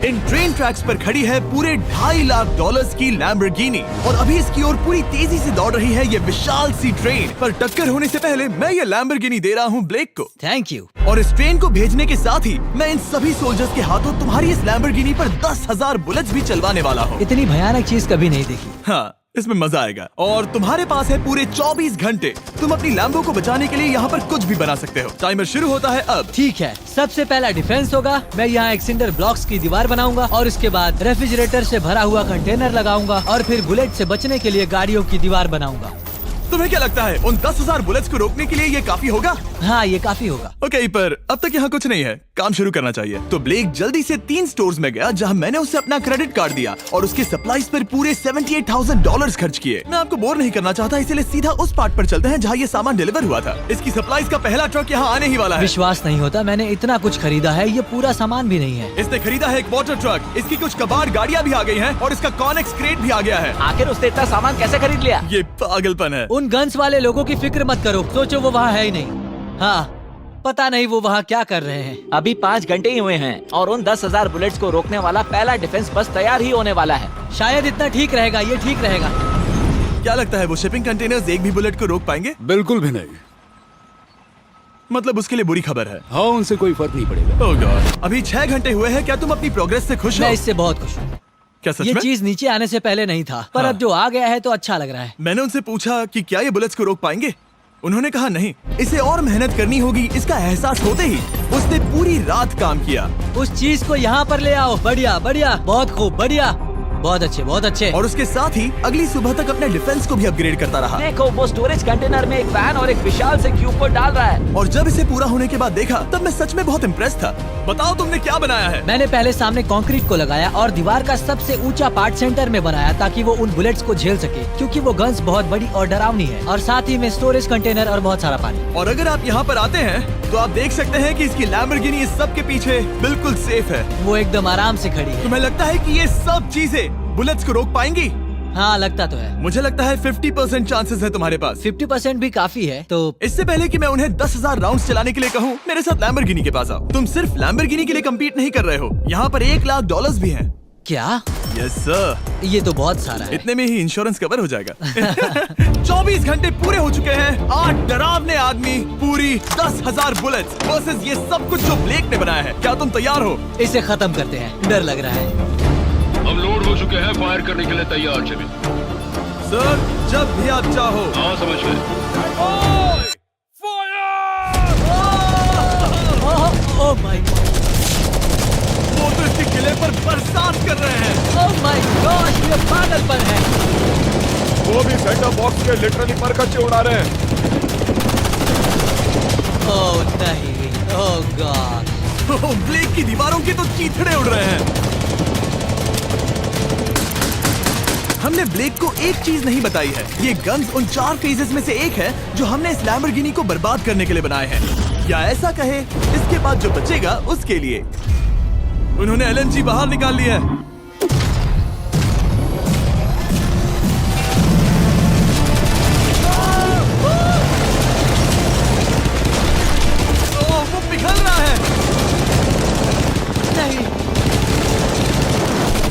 इन train tracks पर खड़ी है पूरे $2.5 लाख की लैम्बोर्गिनी और अभी इसकी ओर पूरी तेजी से दौड़ रही है ये विशाल सी ट्रेन। पर टक्कर होने से पहले मैं ये लैम्बोर्गिनी दे रहा हूँ ब्लेक को। Thank you. और इस ट्रेन को भेजने के साथ ही मैं इन सभी सोल्जर्स के हाथों तुम्हारी इस लैम्बोर्गिनी पर 10,000 बुलेट्स भी चलवाने वाला हूँ। इतनी भयानक चीज कभी नहीं देखी। हाँ, इसमें मजा आएगा। और तुम्हारे पास है पूरे 24 घंटे। तुम अपनी लैम्बो को बचाने के लिए यहाँ पर कुछ भी बना सकते हो। टाइमर शुरू होता है अब। ठीक है, सबसे पहला डिफेंस होगा। मैं यहाँ एक सिंडर ब्लॉक्स की दीवार बनाऊंगा और इसके बाद रेफ्रिजरेटर से भरा हुआ कंटेनर लगाऊंगा और फिर बुलेट से बचने के लिए गाड़ियों की दीवार बनाऊंगा। तुम्हें क्या लगता है उन 10,000 बुलेट्स को रोकने के लिए ये काफी होगा? हाँ, ये काफी होगा। ओके, पर अब तक यहाँ कुछ नहीं है, काम शुरू करना चाहिए। तो ब्लेक जल्दी से 3 स्टोर्स में गया जहाँ मैंने उसे अपना क्रेडिट कार्ड दिया और उसके सप्लाईज पर पूरे $78,000 खर्च किए। मैं आपको बोर नहीं करना चाहता, इसलिए सीधा उस पार्ट पर चलते हैं जहाँ ये सामान डिलीवर हुआ था। इसकी सप्लाईज का पहला ट्रक यहाँ आने ही वाला है। विश्वास नहीं होता, मैंने इतना कुछ खरीदा है, ये पूरा सामान भी नहीं है। इसने खरीदा है एक वाटर ट्रक, इसकी कुछ कबाड़ गाड़ियाँ भी आ गई हैं और इसका कॉनेक्स क्रेट भी आ गया है। आखिर उसने इतना सामान कैसे खरीद लिया? ये पागलपन है। उन गन्स वाले लोगों की फिक्र मत करो, सोचो वो वहाँ है ही नहीं। हाँ, पता नहीं वो वहाँ क्या कर रहे हैं। अभी 5 घंटे ही हुए हैं और उन 10,000 बुलेट्स को रोकने वाला पहला डिफेंस बस तैयार ही होने वाला है। शायद इतना ठीक रहेगा, ये ठीक रहेगा। क्या लगता है वो शिपिंग कंटेनर्स एक भी बुलेट को रोक पाएंगे? बिल्कुल भी नहीं। मतलब उसके लिए बुरी खबर है। हाँ, उनसे कोई फर्क नहीं पड़ेगा। ओह गॉड, अभी 6 घंटे हुए हैं। क्या तुम अपनी प्रोग्रेस से खुश हो? मैं इससे बहुत खुश हूँ। क्या सच ये में? चीज नीचे आने से पहले नहीं था, पर हाँ। अब जो आ गया है तो अच्छा लग रहा है। मैंने उनसे पूछा कि क्या ये बुलेट्स को रोक पाएंगे। उन्होंने कहा नहीं, इसे और मेहनत करनी होगी। इसका एहसास होते ही उसने पूरी रात काम किया। उस चीज को यहाँ पर ले आओ। बढ़िया बढ़िया, बहुत खूब, बढ़िया, बहुत अच्छे, बहुत अच्छे। और उसके साथ ही अगली सुबह तक अपने डिफेंस को भी अपग्रेड करता रहा। देखो, वो स्टोरेज कंटेनर में एक वैन और एक विशाल से क्यूब को डाल रहा है। और जब इसे पूरा होने के बाद देखा तब मैं सच में बहुत इम्प्रेस था। बताओ तुमने क्या बनाया है? मैंने पहले सामने कंक्रीट को लगाया और दीवार का सबसे ऊंचा पार्ट सेंटर में बनाया ताकि वो उन बुलेट्स को झेल सके, क्योंकि वो गन्स बहुत बड़ी और डरावनी है। और साथ ही में स्टोरेज कंटेनर और बहुत सारा पानी। और अगर आप यहाँ पर आते हैं तो आप देख सकते हैं कि इसकी लैम्बोर्गिनी इस सब के पीछे बिल्कुल सेफ है। वो एकदम आराम से खड़ी है। तुम्हें लगता है कि ये सब चीजें बुलेट्स को रोक पाएंगी? हाँ, लगता तो है। मुझे लगता है 50% चांसेस है तुम्हारे पास। 50% भी काफी है। तो इससे पहले कि मैं उन्हें 10,000 राउंड्स चलाने के लिए कहूँ, मेरे साथ लैम्बोर्गिनी के पास आओ। तुम सिर्फ लैम्बोर्गिनी के लिए कम्पीट नहीं कर रहे हो, यहाँ पर $1 लाख भी हैं। क्या? Yes sir. ये तो बहुत सारा है। इतने में ही इंश्योरेंस कवर हो जाएगा। 24 घंटे पूरे हो चुके हैं। 8 डरावने आदमी, पूरी 10,000 बुलेट्स वर्सेस ये सब कुछ जो ब्लेक ने बनाया है। क्या तुम तैयार हो? इसे खत्म करते हैं, डर लग रहा है। हम लोड हो चुके हैं, फायर करने के लिए तैयार। चलिए सर, जब भी आप चाहो। हाँ, समझ गए। ओह माय गॉड, वो तो इसके किले पर बरसात कर रहे हैं। ओह माय गॉड, ये पागलपन है। वो भी सेंटर बॉक्स के लिटरली पर कच्चे उड़ा रहे हैं। ओह नहीं, ओह गॉड। ब्लेक की दीवारों के तो चीथड़े उड़ रहे हैं। हमने ब्लेक को एक चीज नहीं बताई है, ये गन्स उन 4 फेजेस में से एक है जो हमने इस लैम्बोर्गिनी को बर्बाद करने के लिए बनाए हैं। या ऐसा कहे, इसके बाद जो बचेगा उसके लिए। उन्होंने LNG बाहर निकाल लिया है। ओह, वो पिघल रहा है। नहीं,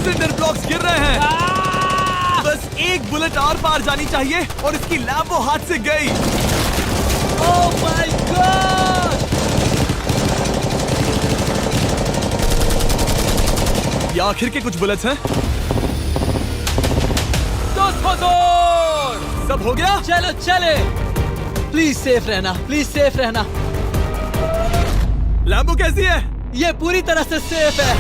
सिंडर ब्लॉक्स गिर रहे हैं। बस एक बुलेट आर पार जानी चाहिए और इसकी लैम्बो हाथ से गई। Oh my God. ये आखिर के कुछ बुलेट्स हैं। सब हो गया? चलो चले। प्लीज सेफ रहना, प्लीज सेफ रहना। लैम्बो कैसी है? ये पूरी तरह से सेफ है।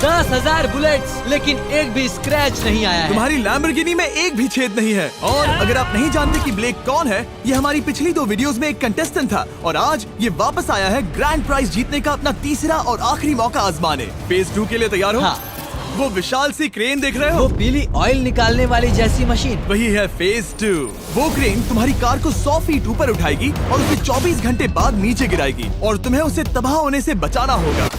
10,000 बुलेट्स, लेकिन एक भी स्क्रैच नहीं आया है। तुम्हारी लैम्बोर्गिनी में एक भी छेद नहीं है। और अगर आप नहीं जानते कि ब्लेक कौन है, ये हमारी पिछली 2 वीडियोस में एक कंटेस्टेंट था और आज ये वापस आया है ग्रैंड प्राइज जीतने का अपना तीसरा और आखिरी मौका आजमाने। फेज 2 के लिए तैयार हो? हाँ। वो विशाल सी क्रेन देख रहे वो हो? पीली ऑयल निकालने वाली जैसी मशीन। वही है फेज 2। वो क्रेन तुम्हारी कार को 100 फीट ऊपर उठाएगी और उसे 24 घंटे बाद नीचे गिराएगी और तुम्हें उसे तबाह होने से बचाना होगा।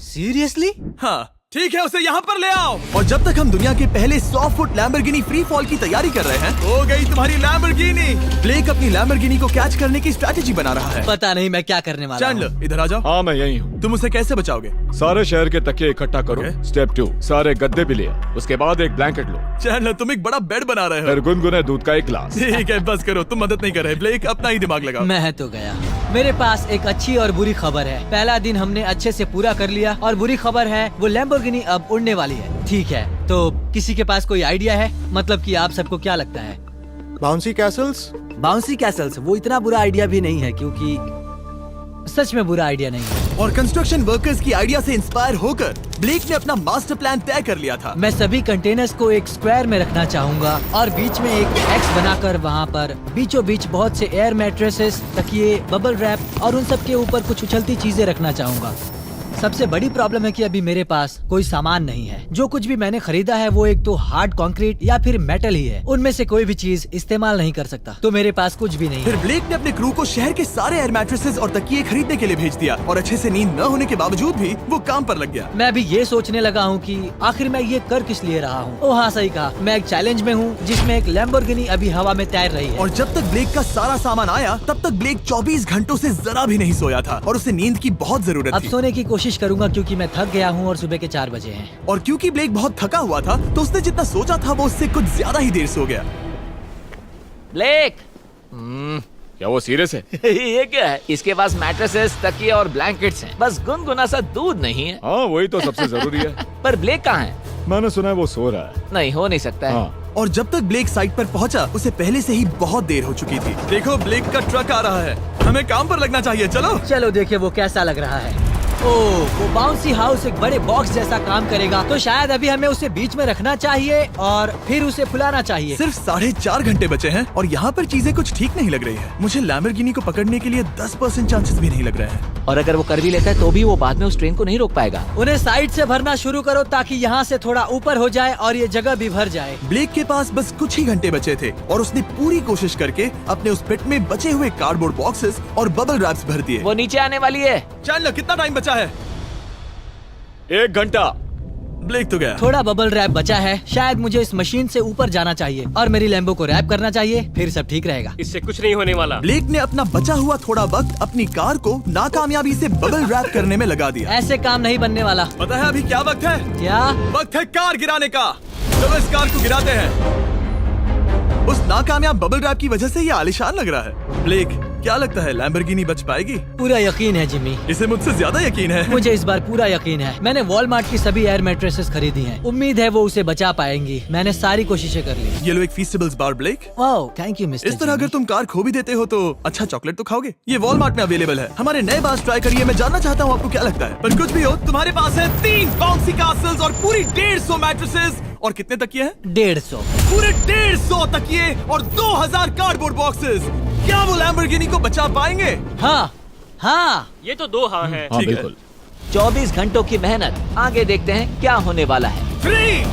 सीरियसली? हाँ, ठीक है, उसे यहाँ पर ले आओ। और जब तक हम दुनिया के पहले 100 फुट लैम्बोर्गिनी फ्री फॉल की तैयारी कर रहे हैं, हो गई तुम्हारी लैम्बोर्गिनी। ब्लेक अपनी लैम्बोर्गिनी को कैच करने की स्ट्रैटेजी बना रहा है। पता नहीं मैं क्या करने वाला हूँ। चैंडलर इधर आ जाओ। हाँ मैं यही हूँ। तुम उसे कैसे बचाओगे? सारे शहर के तकिए इकट्ठा करो। Okay. स्टेप 2, सारे गद्दे भी ले आओ। उसके बाद एक ब्लैंकेट लो। चैंडलर तुम एक बड़ा बेड बना रहे हो। फिर गुनगुने दूध का एक गिलास। ठीक है, बस करो, तुम मदद नहीं कर रहे। ब्लेक अपना ही दिमाग लगाओ। मैं तो गया। मेरे पास एक अच्छी और बुरी खबर है। पहला दिन हमने अच्छे से पूरा कर लिया और बुरी खबर है वो लैम्बोर्गिनी अब उड़ने वाली है। ठीक है, तो किसी के पास कोई आइडिया है? मतलब कि आप सबको क्या लगता है? Bouncy Castle's? बाउंसी कैसल्स वो इतना बुरा आइडिया भी नहीं है, क्योंकि सच में बुरा आइडिया नहीं है। और कंस्ट्रक्शन वर्कर्स की आइडिया से इंस्पायर होकर ब्लेक ने अपना मास्टर प्लान तय कर लिया था। मैं सभी कंटेनर्स को एक स्क्वायर में रखना चाहूंगा और बीच में एक एक्स बनाकर वहाँ पर बीचों बीच बहुत से एयर मैट्रेसेस, तकिए, बबल रैप और उन सब के ऊपर कुछ उछलती चीजें रखना चाहूंगा। सबसे बड़ी प्रॉब्लम है कि अभी मेरे पास कोई सामान नहीं है। जो कुछ भी मैंने खरीदा है वो एक तो हार्ड कंक्रीट या फिर मेटल ही है। उनमें से कोई भी चीज इस्तेमाल नहीं कर सकता, तो मेरे पास कुछ भी नहीं फिर है। ब्लेक ने अपने क्रू को शहर के सारे एयर मैट्रेसेस और तकिए खरीदने के लिए भेज दिया और अच्छे से नींद न होने के बावजूद भी वो काम पर लग गया। मैं अभी ये सोचने लगा हूँ कि आखिर मैं ये कर किस लिए रहा हूँ। ओह हाँ, सही कहा। मैं एक चैलेंज में हूँ जिसमें एक लैम्बोर्गिनी अभी हवा में तैर रही है। और जब तक ब्लेक का सारा सामान आया तब तक ब्लेक 24 घंटों से जरा भी नहीं सोया था और उसे नींद की बहुत जरूरत अब थी। सोने की कोशिश करूंगा क्योंकि मैं थक गया हूँ और सुबह के 4 बजे हैं। और क्योंकि ब्लेक बहुत थका हुआ था तो उसने जितना सोचा था वो उससे कुछ ज्यादा ही देर सो गया। ब्लेक क्या वो सीरियस है? ये क्या है? इसके पास मैट्रेसेस, तकिए और ब्लैंकेट्स हैं। बस गुनगुना सा दूध नहीं है। हाँ वही तो सबसे जरूरी है। पर ब्लेक कहाँ है? मैंने सुना है वो सो रहा है। नहीं हो नहीं सकता है। हाँ और जब तक ब्लेक साइट पर पहुंचा उसे पहले से ही बहुत देर हो चुकी थी। देखो ब्लेक का ट्रक आ रहा है, हमें काम पर लगना चाहिए। चलो चलो देखिए वो कैसा लग रहा है। ओह, वो बाउंसी हाउस एक बड़े बॉक्स जैसा काम करेगा, तो शायद अभी हमें उसे बीच में रखना चाहिए और फिर उसे फुलाना चाहिए। सिर्फ 4.5 घंटे बचे हैं और यहाँ पर चीजें कुछ ठीक नहीं लग रही है। मुझे लैम्बोर्गिनी को पकड़ने के लिए 10% चांसेस भी नहीं लग रहे हैं। और अगर वो कर भी लेता है तो भी वो बाद में उस ट्रेन को नहीं रोक पाएगा। उन्हें साइड से भरना शुरू करो ताकि यहाँ से थोड़ा ऊपर हो जाए और ये जगह भी भर जाए। ब्लेक के पास बस कुछ ही घंटे बचे थे और उसने पूरी कोशिश करके अपने उस पिट में बचे हुए कार्डबोर्ड बॉक्सेस और बबल रैप्स भर दिए। वो नीचे आने वाली है। चैंडलर कितना टाइम बचा है? 1 घंटा। ब्लेक तो गया। थोड़ा बबल रैप बचा है। शायद मुझे इस मशीन से ऊपर जाना चाहिए और मेरी लैम्बो को रैप करना चाहिए, फिर सब ठीक रहेगा। इससे कुछ नहीं होने वाला। ब्लेक ने अपना बचा हुआ थोड़ा वक्त अपनी कार को नाकामयाबी से बबल रैप करने में लगा दिया। ऐसे काम नहीं बनने वाला। पता है अभी क्या वक्त है? क्या? वक्त है कार गिराने का। चलो इस कार को गिराते हैं। उस नाकामयाब बबल रैप की वजह से ये आलिशान लग रहा है। ब्लेक क्या लगता है लैम्बोर्गिनी बच पाएगी? पूरा यकीन है जिमी। इसे मुझसे ज्यादा यकीन है। मुझे इस बार पूरा यकीन है। मैंने वॉलमार्ट की सभी एयर मैट्रेसेस खरीदी हैं। उम्मीद है वो उसे बचा पाएंगी। मैंने सारी कोशिशें कर ली। ये लो एक फीस्टेबल्स बार ब्लेक। वाह, थैंक यू मिस्टर। इस तरह अगर तुम कार खो भी देते हो तो अच्छा चॉकलेट तो खाओगे। ये वॉलमार्ट में अवेलेबल है। हमारे नए बार ट्राई करिए। मैं जानना चाहता हूँ आपको क्या लगता है। पर कुछ भी हो, तुम्हारे पास है 3 बाउंसी कासल्स और पूरी 150 मैट्रेसेस और कितने तकिए हैं? 150। पूरे 150 तकिए और 2000 कार्डबोर्ड बॉक्सेस। क्या वो लैम्बोर्गिनी को बचा पाएंगे? हाँ हाँ। ये तो 2 हाँ हैं। हाँ ठीक है। बिल्कुल। 24 घंटों की मेहनत। आगे देखते हैं क्या होने वाला है। 3,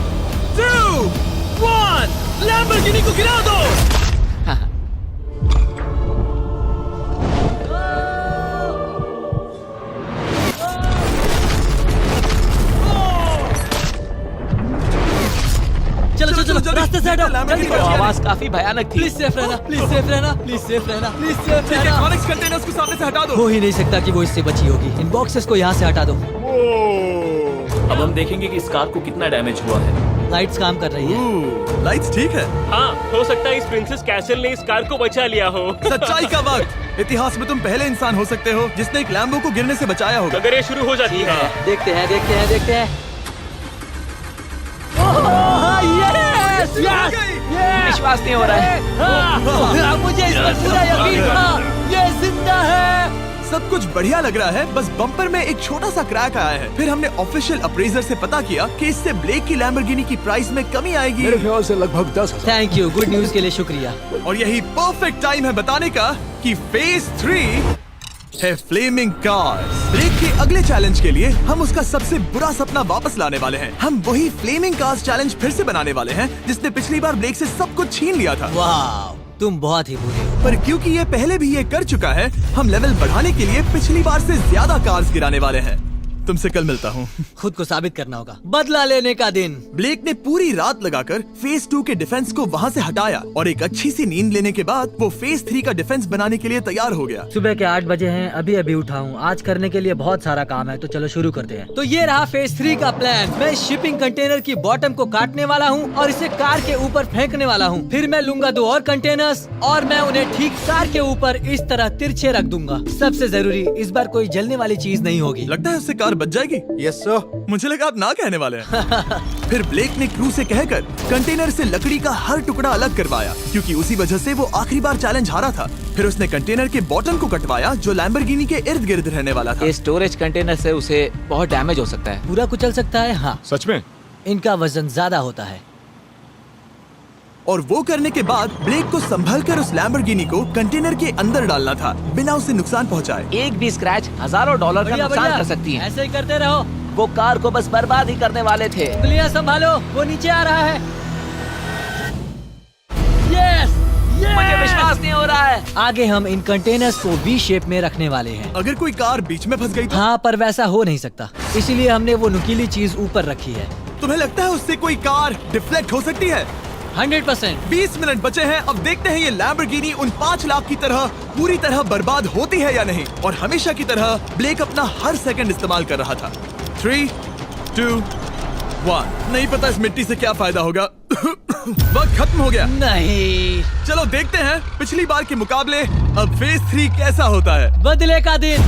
2, 1 लैम्बोर्गिनी को गिरा दो। चलो चलो चलो, रास्ते से हटो। जल्दी वो करो। आवाज काफी भयानक थी। प्लीज सेफ रहना, प्लीज सेफ रहना, प्लीज सेफ रहना, प्लीज सेफ ठीक है, रहना। कॉनिक्स कंटेनर्स को सामने से हटा दो। हो ही नहीं सकता कि वो इससे बची होगी। इन बॉक्सेस को यहाँ से हटा दो। अब हम देखेंगे कि इस कार को कितना डैमेज हुआ है। लाइट्स काम कर रही है। लाइट्स ठीक है। हाँ, हो सकता है इस प्रिंसेस कैसल ने इस कार को बचा लिया हो। सच्चाई का वक्त। इतिहास में तुम पहले इंसान हो सकते हो जिसने एक लैम्बो को गिरने से बचाया होगा। अगर ये शुरू हो जाती है। देखते हैं देखते हैं देखते हैं। Yes yes yes. विश्वास नहीं हो रहा है। मुझे इस पर पूरा यकीन था। ये जिंदा है। सब कुछ बढ़िया लग रहा है, बस बम्पर में एक छोटा सा क्रैक आया है। फिर हमने ऑफिशियल अप्रेजर से पता किया कि इससे ब्लेक की लैम्बोर्गिनी की प्राइस में कमी आएगी। मेरे ख्याल से लगभग 10,000। थैंक यू, गुड न्यूज के लिए शुक्रिया। और यही परफेक्ट टाइम है बताने का कि फेज 3 है फ्लेमिंग कार्स। ब्लेक के अगले चैलेंज के लिए हम उसका सबसे बुरा सपना वापस लाने वाले हैं। हम वही फ्लेमिंग कार्स चैलेंज फिर से बनाने वाले हैं जिसने पिछली बार ब्लेक से सब कुछ छीन लिया था। वाह, तुम बहुत ही बुरे हो। पर क्योंकि ये पहले भी ये कर चुका है, हम लेवल बढ़ाने के लिए पिछली बार से ज्यादा कार्स गिराने वाले हैं। तुमसे कल मिलता हूँ। खुद को साबित करना होगा। बदला लेने का दिन। ब्लेक ने पूरी रात लगाकर फेज 2 के डिफेंस को वहाँ से हटाया और एक अच्छी सी नींद लेने के बाद वो फेज 3 का डिफेंस बनाने के लिए तैयार हो गया। सुबह के 8 बजे हैं, अभी अभी उठा हूँ। आज करने के लिए बहुत सारा काम है, तो चलो शुरू करते हैं। तो ये रहा फेज 3 का प्लान। मैं शिपिंग कंटेनर की बॉटम को काटने वाला हूँ और इसे कार के ऊपर फेंकने वाला हूँ। फिर मैं लूंगा 2 और कंटेनर्स और मैं उन्हें ठीक कार के ऊपर इस तरह तिरछे रख दूंगा। सबसे जरूरी, इस बार कोई जलने वाली चीज नहीं होगी। लगता है उससे कार बच जाएगी। Yes, sir. मुझे लगा आप ना कहने वाले हैं। फिर ब्लेक ने क्रू से कहकर कंटेनर से लकड़ी का हर टुकड़ा अलग करवाया, क्योंकि उसी वजह से वो आखिरी बार चैलेंज हारा था। फिर उसने कंटेनर के बॉटम को कटवाया जो लैम्बोर्गिनी के इर्द गिर्द रहने वाला था। इस स्टोरेज कंटेनर से उसे बहुत डैमेज हो सकता है। पूरा कुचल सकता है। हाँ, सच में? इनका वजन ज्यादा होता है। और वो करने के बाद ब्लेक को संभलकर उस लैम्बोर्गिनी को कंटेनर के अंदर डालना था, बिना उसे नुकसान पहुंचाए। एक भी स्क्रैच हजारों डॉलर का बढ़िया, नुकसान बढ़िया। कर सकती है। ऐसे ही करते रहो। वो कार को बस बर्बाद ही करने वाले थे। उंगलियां संभालो, वो नीचे आ रहा है। यस, मुझे विश्वास नहीं हो रहा है। आगे हम इन कंटेनर्स को वी शेप में रखने वाले हैं। अगर कोई कार बीच में फंस गई तो? हाँ, पर वैसा हो नहीं सकता, इसीलिए हमने वो नुकीली चीज ऊपर रखी है। तुम्हें लगता है उससे कोई कार डिफ्लेक्ट हो सकती है? 100%। 20 मिनट बचे हैं। अब देखते हैं ये लैम्बोर्गिनी उन 5 लाख की तरह पूरी तरह बर्बाद होती है या नहीं। और हमेशा की तरह ब्लेक अपना हर सेकंड इस्तेमाल कर रहा था। 3, 2, 1। नहीं पता इस मिट्टी से क्या फायदा होगा। वक्त खत्म हो गया। नहीं, चलो देखते हैं पिछली बार के मुकाबले अब फेज 3 कैसा होता है। बदले का दिन।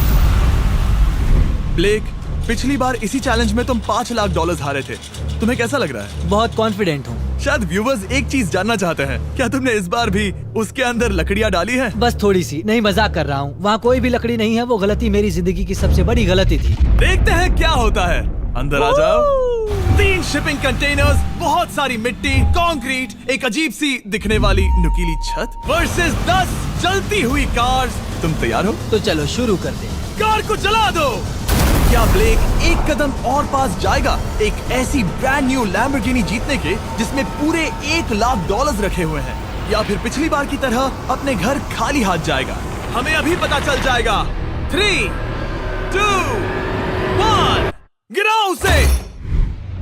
ब्लेक, पिछली बार इसी चैलेंज में तुम $5 लाख हारे थे। तुम्हें कैसा लग रहा है? बहुत कॉन्फिडेंट हूँ। शायद व्यूवर्स एक चीज जानना चाहते हैं, क्या तुमने इस बार भी उसके अंदर लकड़ियाँ डाली हैं? बस थोड़ी सी, नहीं मजाक कर रहा हूँ। वहाँ कोई भी लकड़ी नहीं है। वो गलती मेरी जिंदगी की सबसे बड़ी गलती थी। देखते हैं क्या होता है। अंदर आ जाओ। 3 शिपिंग कंटेनर्स, बहुत सारी मिट्टी, कंक्रीट, एक अजीब सी दिखने वाली नुकीली छत वर्सेस 10 चलती हुई कार्स। तुम तैयार हो? तो चलो शुरू करते हैं। कार को चला दो। क्या ब्लेक एक कदम और पास जाएगा एक ऐसी ब्रांड न्यू लैम्बोर्गिनी जीतने के जिसमें पूरे $1 लाख रखे हुए हैं, या फिर पिछली बार की तरह अपने घर खाली हाथ जाएगा? हमें अभी पता चल जाएगा। 3, 2, 1, गिराओ उसे।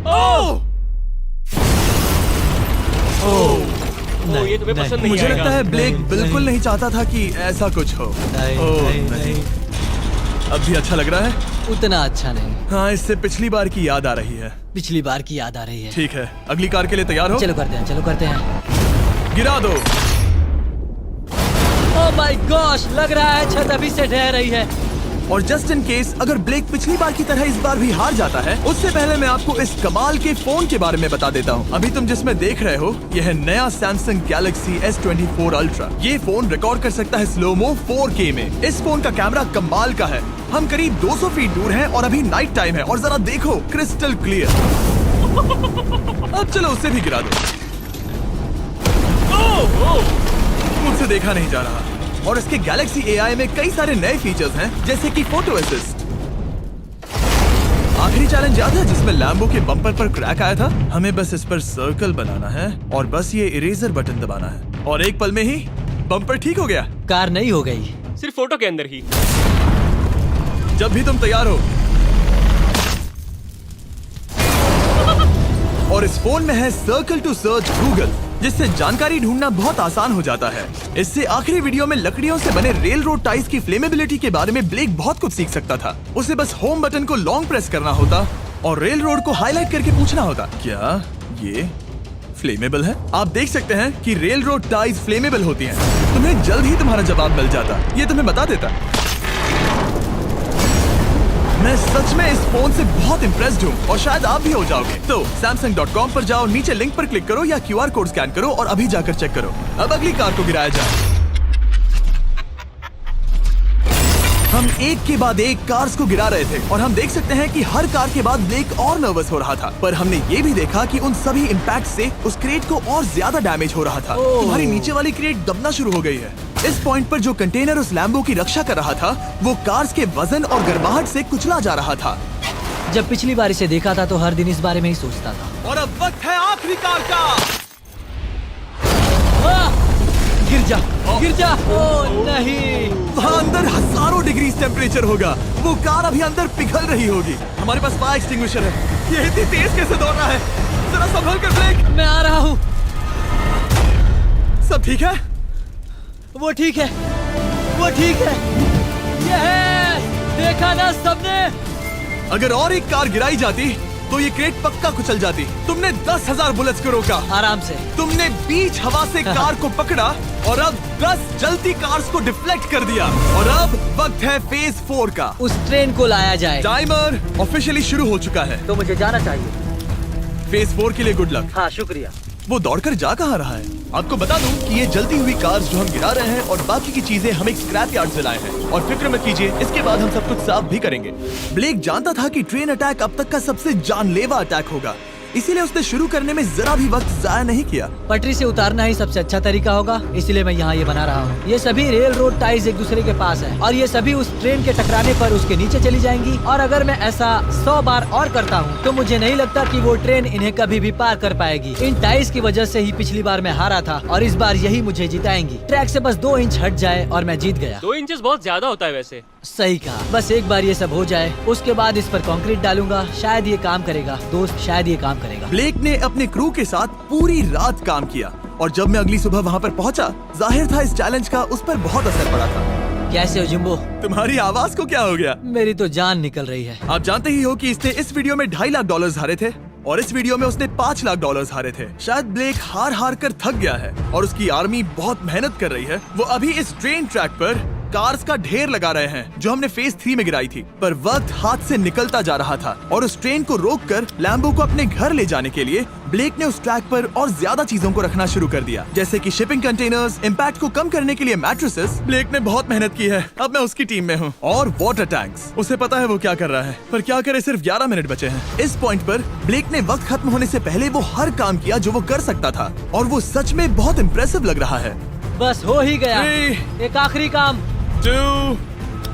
ओह! ओ, ये तुम्हें पसंद नहीं मुझे आएगा। लगता है ब्लेक बिल्कुल नहीं चाहता था कि ऐसा कुछ हो। ओह, नहीं। अब भी अच्छा लग रहा है? उतना अच्छा नहीं। हाँ, इससे पिछली बार की याद आ रही है। पिछली बार की याद आ रही है। ठीक है, अगली कार के लिए तैयार हो? चलो करते हैं, चलो करते हैं। गिरा दो। ओह माय गॉश, लग रहा है छत अभी से ढह रही है। और जस्ट इन केस अगर ब्लेक पिछली बार की तरह इस बार भी हार जाता है, उससे पहले मैं आपको इस कमाल के फोन के बारे में बता देता हूँ। अभी तुम जिसमें देख रहे हो, यह है नया सैमसंग गैलेक्सी S24 अल्ट्रा। ये फोन रिकॉर्ड कर सकता है स्लोमो 4K में। इस फोन का कैमरा कमाल का है। हम करीब 200 फीट दूर हैं और अभी नाइट टाइम है और जरा देखो, क्रिस्टल क्लियर। अब चलो उसे भी गिरा दो। मुझसे देखा नहीं जा रहा। और इसके गैलेक्सी AI में कई सारे नए फीचर्स हैं, जैसे कि फोटो असिस्ट। आखिरी चैलेंज याद है जिसमें लैम्बो के बम्पर पर क्रैक आया था? हमें बस इस पर सर्कल बनाना है और बस ये इरेजर बटन दबाना है और एक पल में ही बम्पर ठीक हो गया। कार नई हो गई। सिर्फ फोटो के अंदर ही। जब भी तुम तैयार हो। और इस फोन में है सर्कल टू सर्च गूगल, जिससे जानकारी ढूंढना बहुत आसान हो जाता है। इससे आखिरी वीडियो में लकड़ियों से बने रेल रोड टाइज की फ्लेमेबिलिटी के बारे में ब्लेक बहुत कुछ सीख सकता था। उसे बस होम बटन को लॉन्ग प्रेस करना होता और रेल रोड को हाईलाइट करके पूछना होता, क्या ये फ्लेमेबल है? आप देख सकते हैं कि रेल रोड टाइज फ्लेमेबल होती हैं। तुम्हें जल्द ही तुम्हारा जवाब मिल जाता। ये तुम्हें बता देता। मैं सच में इस फोन से बहुत इम्प्रेस्ड हूँ और शायद आप भी हो जाओगे। तो Samsung.com पर जाओ, नीचे लिंक पर क्लिक करो या QR कोड स्कैन करो और अभी जाकर चेक करो। अब अगली कार को गिराया जाए। हम एक के बाद एक कार्स को गिरा रहे थे और हम देख सकते हैं कि हर कार के बाद ब्लेक और नर्वस हो रहा था, पर हमने ये भी देखा कि उन सभी इम्पैक्ट से उस क्रेट को और ज्यादा डैमेज हो रहा था। तुम्हारी नीचे वाली क्रेट दबना शुरू हो गई है। इस पॉइंट पर जो कंटेनर उस लैम्बो की रक्षा कर रहा था, वो कार्स के वजन और गर्माहट से कुचला जा रहा था। जब पिछली बार इसे देखा था तो हर दिन इस बारे में ही सोचता था। और अब वक्त है आखिरी कार का। गिर जा, गिर जा। ओ नहीं। वहाँ अंदर हजारों डिग्री टेम्परेचर होगा। वो कार अभी अंदर पिघल रही होगी। हमारे पास फायर एक्सटिंग्विशर है। ये इतनी तेज कैसे दौड़ रहा है? जरा संभल कर ब्लेक। मैं आ रहा हूँ। सब ठीक है? वो ठीक है, वो ठीक है। ये है, देखा ना सबने। अगर और एक कार गिराई जाती तो ये क्रेट पक्का कुचल जाती। तुमने 10,000 बुलेट्स को रोका। आराम से। तुमने बीच हवा से कार को पकड़ा और अब 10 जलती कार्स को डिफ्लेक्ट कर दिया। और अब वक्त है फेज 4 का। उस ट्रेन को लाया जाए। टाइमर ऑफिशियली शुरू हो चुका है। तो मुझे जाना चाहिए। फेज 4 के लिए गुड लक। हाँ, शुक्रिया। वो दौड़कर जा कहाँ रहा है? आपको बता दूं कि ये जलती हुई कार्स जो हम गिरा रहे हैं और बाकी की चीजें हम एक स्क्रैप यार्ड से लाए हैं। और फिक्र मत कीजिए, इसके बाद हम सब कुछ साफ भी करेंगे। ब्लेक जानता था कि ट्रेन अटैक अब तक का सबसे जानलेवा अटैक होगा, इसीलिए उसने शुरू करने में जरा भी वक्त जाया नहीं किया। पटरी से उतारना ही सबसे अच्छा तरीका होगा, इसलिए मैं यहाँ ये बना रहा हूँ। ये सभी रेल रोड टाइज एक दूसरे के पास है और ये सभी उस ट्रेन के टकराने पर उसके नीचे चली जाएंगी। और अगर मैं ऐसा 100 बार और करता हूँ तो मुझे नहीं लगता कि वो ट्रेन इन्हें कभी भी पार कर पाएगी। इन टाइज की वजह से ही पिछली बार मैं हारा था और इस बार यही मुझे जिताएंगी। ट्रैक से बस 2 इंच हट जाए और मैं जीत गया। 2 इंचेस बहुत ज्यादा होता है वैसे। सही कहा। बस एक बार ये सब हो जाए, उसके बाद इस पर कंक्रीट डालूंगा। शायद ये काम करेगा दोस्त, शायद ये काम करेगा। ब्लेक ने अपने क्रू के साथ पूरी रात काम किया और जब मैं अगली सुबह वहाँ पर पहुँचा, जाहिर था इस चैलेंज का उस पर बहुत असर पड़ा था। कैसे हो जिम्बो? तुम्हारी आवाज को क्या हो गया? मेरी तो जान निकल रही है। आप जानते ही हो कि इसने इस वीडियो में $2.5 लाख हारे थे और इस वीडियो में उसने $5 लाख हारे थे। शायद ब्लेक हार हार कर थक गया है और उसकी आर्मी बहुत मेहनत कर रही है। वो अभी इस ट्रेन ट्रैक पर कार्स का ढेर लगा रहे हैं जो हमने फेज 3 में गिराई थी। पर वक्त हाथ से निकलता जा रहा था और उस ट्रेन को रोककर लैम्बो को अपने घर ले जाने के लिए ब्लेक ने उस ट्रैक पर और ज्यादा चीजों को रखना शुरू कर दिया, जैसे कि शिपिंग कंटेनर्स, इम्पैक्ट को कम करने के लिए मैट्रेसेस। ब्लेक ने बहुत मेहनत की है, अब मैं उसकी टीम में हूँ। और वाटर टैंक्स, उसे पता है वो क्या कर रहा है, पर क्या करे, सिर्फ 11 मिनट बचे हैं। इस पॉइंट पर ब्लेक ने वक्त खत्म होने से पहले वो हर काम किया जो वो कर सकता था और वो सच में बहुत इम्प्रेसिव लग रहा है। बस हो ही गया। 3, एक आखिरी काम। 2,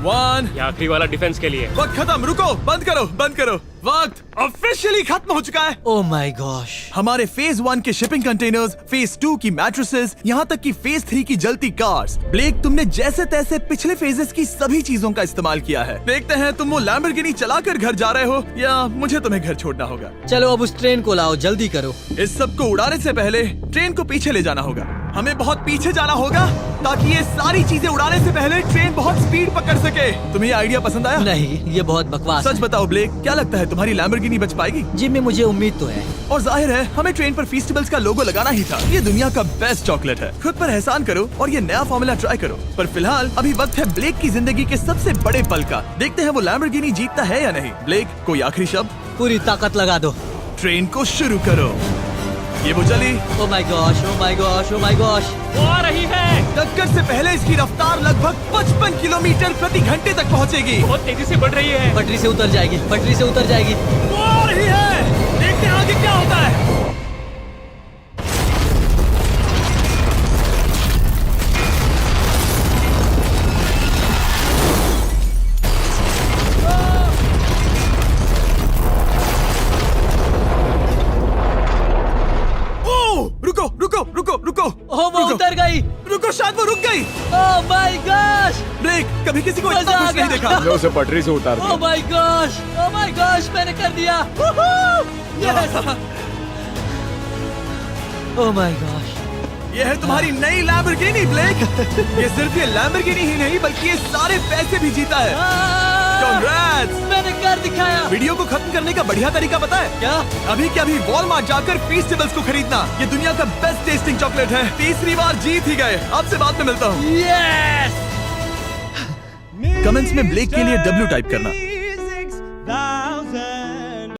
1। ये आखिरी वाला डिफेंस के लिए। वक्त खत्म, रुको, बंद करो, बंद करो। वक्त ऑफिशियली खत्म हो चुका है। Oh my gosh. हमारे फेज 1 के शिपिंग कंटेनर्स, फेज 2 की मैट्रेसेस, यहाँ तक कि फेज 3 की जलती कार्स। ब्लेक, तुमने जैसे तैसे पिछले फेजेस की सभी चीजों का इस्तेमाल किया है। देखते हैं तुम वो लैम्बोर्गिनी चलाकर घर जा रहे हो या मुझे तुम्हें घर छोड़ना होगा। चलो अब उस ट्रेन को लाओ, जल्दी करो। इस सब को उड़ाने से पहले ट्रेन को पीछे ले जाना होगा। हमें बहुत पीछे जाना होगा ताकि ये सारी चीजें उड़ाने से पहले ट्रेन बहुत स्पीड पकड़ सके। तुम्हें ये आइडिया पसंद आया? नहीं, ये बहुत बकवास सच है। बताओ ब्लेक, क्या लगता है तुम्हारी लैम्बोर्गिनी बच पाएगी? जिम्मी, मुझे उम्मीद तो है। और जाहिर है हमें ट्रेन पर फेस्टिवल्स का लोगो लगाना ही था। ये दुनिया का बेस्ट चॉकलेट है। खुद पर एहसान करो और ये नया फॉर्मूला ट्राई करो। पर फिलहाल अभी वक्त है ब्लेक की जिंदगी के सबसे बड़े पल का। देखते हैं वो लैम्बोर्गिनी जीतता है या नहीं। ब्लेक, कोई आखिरी शब्द? पूरी ताकत लगा दो। ट्रेन को शुरू करो। ये वो चली। Oh my gosh, oh my gosh, oh my gosh. वो आ रही है। टक्कर से पहले इसकी रफ्तार लगभग 55 किलोमीटर प्रति घंटे तक पहुंचेगी। बहुत तेजी से बढ़ रही है। पटरी से उतर जाएगी, पटरी से उतर जाएगी। वो आ रही है। देखते हैं आगे क्या होता है। रुको रुको रुको रुको। ओह, वो रुको। उतर गई। रुको, शायद वो रुक गई। Oh my gosh. ब्रेक, कभी किसी को मजा इतना आ खुश नहीं गया। देखा। हमने उसे पटरी से उतार ओह दिया। My gosh, oh my gosh, मैंने कर दिया। यस। Oh my gosh. ये है तुम्हारी नई लैम्बोर्गिनी ब्लेक। ये सिर्फ ये लैम्बोर्गिनी ही नहीं बल्कि ये सारे पैसे भी जीता है। Congrats! मैंने कर दिखाया। वीडियो को खत्म करने का बढ़िया तरीका पता है क्या? अभी के अभी वॉलमार्ट जाकर फेस्टिवल्स को खरीदना। ये दुनिया का बेस्ट टेस्टिंग चॉकलेट है। तीसरी बार जीत ही गए। आपसे बाद में मिलता हूँ। यस। कमेंट्स में ब्लेक के लिए W टाइप करना।